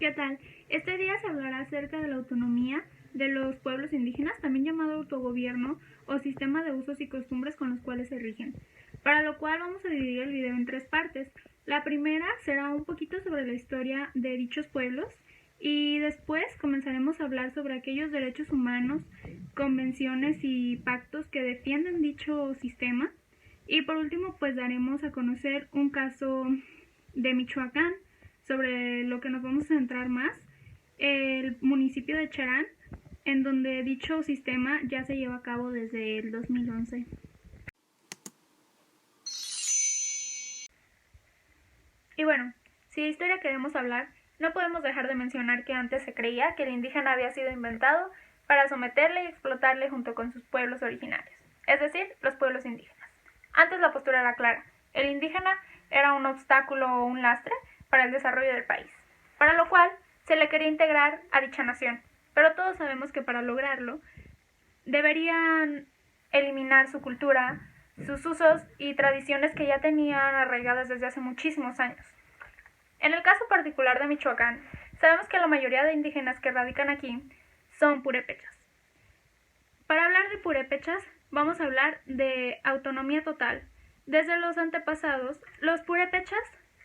¿Qué tal? Este día se hablará acerca de la autonomía de los pueblos indígenas, también llamado autogobierno o sistema de usos y costumbres con los cuales se rigen. Para lo cual vamos a dividir el video en tres partes. La primera será un poquito sobre la historia de dichos pueblos y después comenzaremos a hablar sobre aquellos derechos humanos, convenciones y pactos que defienden dicho sistema. Y por último, pues daremos a conocer un caso de Michoacán, sobre lo que nos vamos a centrar más, el municipio de Cherán, en donde dicho sistema ya se lleva a cabo desde el 2011. Y bueno, si de historia queremos hablar, no podemos dejar de mencionar que antes se creía que el indígena había sido inventado para someterle y explotarle junto con sus pueblos originarios, es decir, los pueblos indígenas. Antes la postura era clara: el indígena era un obstáculo o un lastre para el desarrollo del país, para lo cual se le quería integrar a dicha nación, pero todos sabemos que para lograrlo deberían eliminar su cultura, sus usos y tradiciones que ya tenían arraigadas desde hace muchísimos años. En el caso particular de Michoacán, sabemos que la mayoría de indígenas que radican aquí son purépechas. Para hablar de purépechas, vamos a hablar de autonomía total. Desde los antepasados, los purépechas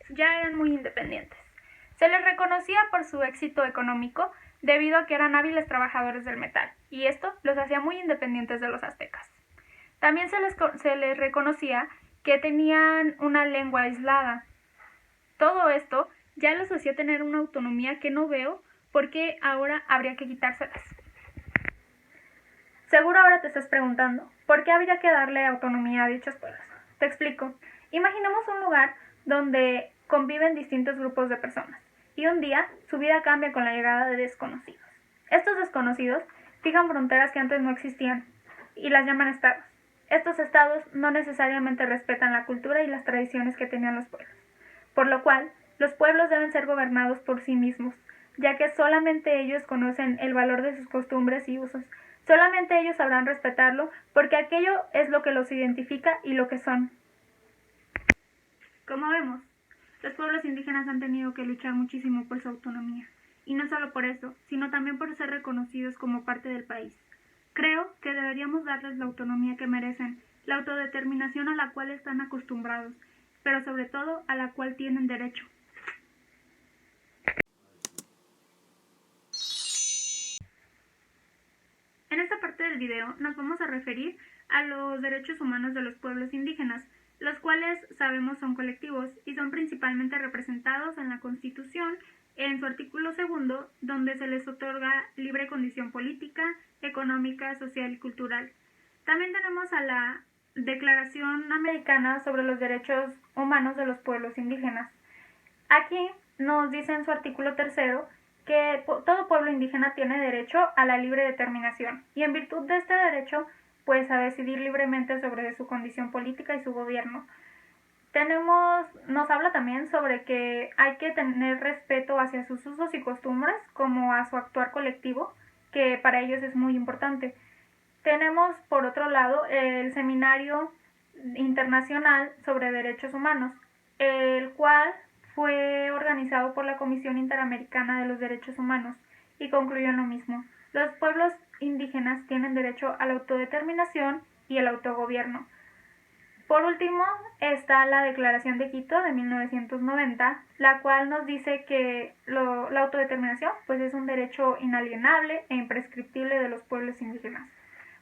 ya eran muy independientes. Se les reconocía por su éxito económico debido a que eran hábiles trabajadores del metal, y esto los hacía muy independientes de los aztecas. También se les reconocía que tenían una lengua aislada. Todo esto ya los hacía tener una autonomía que no veo por qué ahora habría que quitárselas. Seguro ahora te estás preguntando, ¿por qué habría que darle autonomía a dichos pueblos? Te explico. Imaginemos un lugar donde conviven distintos grupos de personas y un día su vida cambia con la llegada de desconocidos. Estos desconocidos fijan fronteras que antes no existían y las llaman estados. Estos estados no necesariamente respetan la cultura y las tradiciones que tenían los pueblos, por lo cual los pueblos deben ser gobernados por sí mismos, ya que solamente ellos conocen el valor de sus costumbres y usos. Solamente ellos sabrán respetarlo porque aquello es lo que los identifica y lo que son. Como vemos, los pueblos indígenas han tenido que luchar muchísimo por su autonomía, y no solo por eso, sino también por ser reconocidos como parte del país. Creo que deberíamos darles la autonomía que merecen, la autodeterminación a la cual están acostumbrados, pero sobre todo a la cual tienen derecho. En esta parte del video nos vamos a referir a los derechos humanos de los pueblos indígenas, los cuales sabemos son colectivos y son principalmente representados en la Constitución, en su artículo 2, donde se les otorga libre condición política, económica, social y cultural. También tenemos a la Declaración Americana sobre los Derechos Humanos de los Pueblos Indígenas. Aquí nos dice en su artículo 3 que todo pueblo indígena tiene derecho a la libre determinación y en virtud de este derecho, pues a decidir libremente sobre su condición política y su gobierno. Nos habla también sobre que hay que tener respeto hacia sus usos y costumbres como a su actuar colectivo, que para ellos es muy importante. Tenemos por otro lado el Seminario Internacional sobre Derechos Humanos, el cual fue organizado por la Comisión Interamericana de los Derechos Humanos y concluyó en lo mismo. Los pueblos indígenas tienen derecho a la autodeterminación y el autogobierno. Por último está la Declaración de Quito de 1990, la cual nos dice que la autodeterminación pues es un derecho inalienable e imprescriptible de los pueblos indígenas.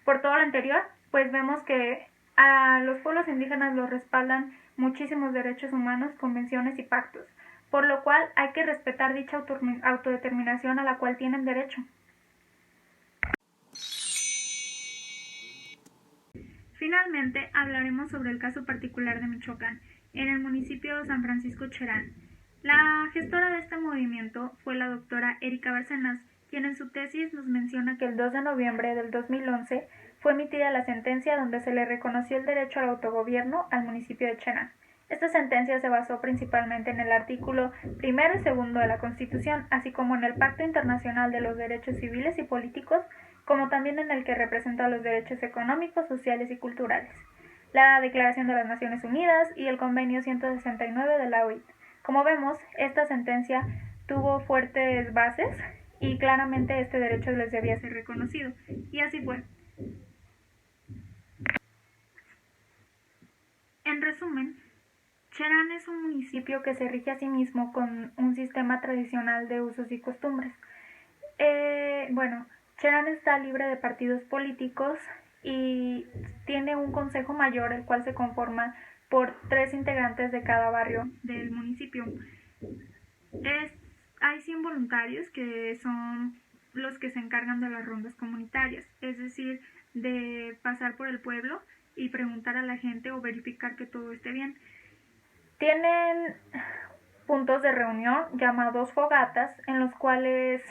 Por todo lo anterior, pues vemos que a los pueblos indígenas los respaldan muchísimos derechos humanos, convenciones y pactos, por lo cual hay que respetar dicha autodeterminación a la cual tienen derecho. Finalmente, hablaremos sobre el caso particular de Michoacán, en el municipio de San Francisco Cherán. La gestora de este movimiento fue la doctora Erika Bárcenas, quien en su tesis nos menciona que el 2 de noviembre del 2011 fue emitida la sentencia donde se le reconoció el derecho al autogobierno al municipio de Cherán. Esta sentencia se basó principalmente en el artículo 1 y 2 de la Constitución, así como en el Pacto Internacional de los Derechos Civiles y Políticos, como también en el que representa los derechos económicos, sociales y culturales, la Declaración de las Naciones Unidas y el Convenio 169 de la OIT. Como vemos, esta sentencia tuvo fuertes bases y claramente este derecho les debía ser reconocido. Y así fue. En resumen, Cherán es un municipio que se rige a sí mismo con un sistema tradicional de usos y costumbres. Cherán está libre de partidos políticos y tiene un consejo mayor, el cual se conforma por 3 integrantes de cada barrio del municipio. Hay 100 voluntarios que son los que se encargan de las rondas comunitarias, es decir, de pasar por el pueblo y preguntar a la gente o verificar que todo esté bien. Tienen puntos de reunión llamados fogatas, en los cuales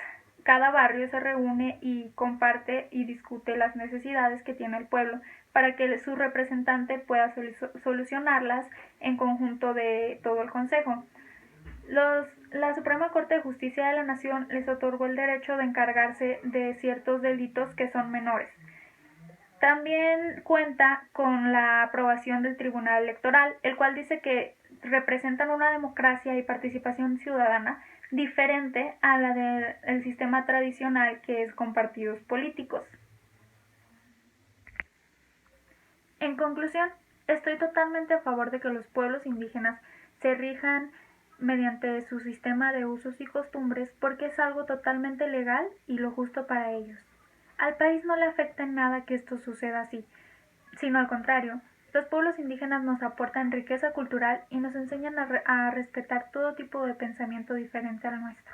cada barrio se reúne y comparte y discute las necesidades que tiene el pueblo para que su representante pueda solucionarlas en conjunto de todo el consejo. La Suprema Corte de Justicia de la Nación les otorgó el derecho de encargarse de ciertos delitos que son menores. También cuenta con la aprobación del Tribunal Electoral, el cual dice que representan una democracia y participación ciudadana diferente a la del sistema tradicional, que es con partidos políticos. En conclusión, estoy totalmente a favor de que los pueblos indígenas se rijan mediante su sistema de usos y costumbres porque es algo totalmente legal y lo justo para ellos. Al país no le afecta en nada que esto suceda así, sino al contrario. Los pueblos indígenas nos aportan riqueza cultural y nos enseñan a respetar todo tipo de pensamiento diferente al nuestro.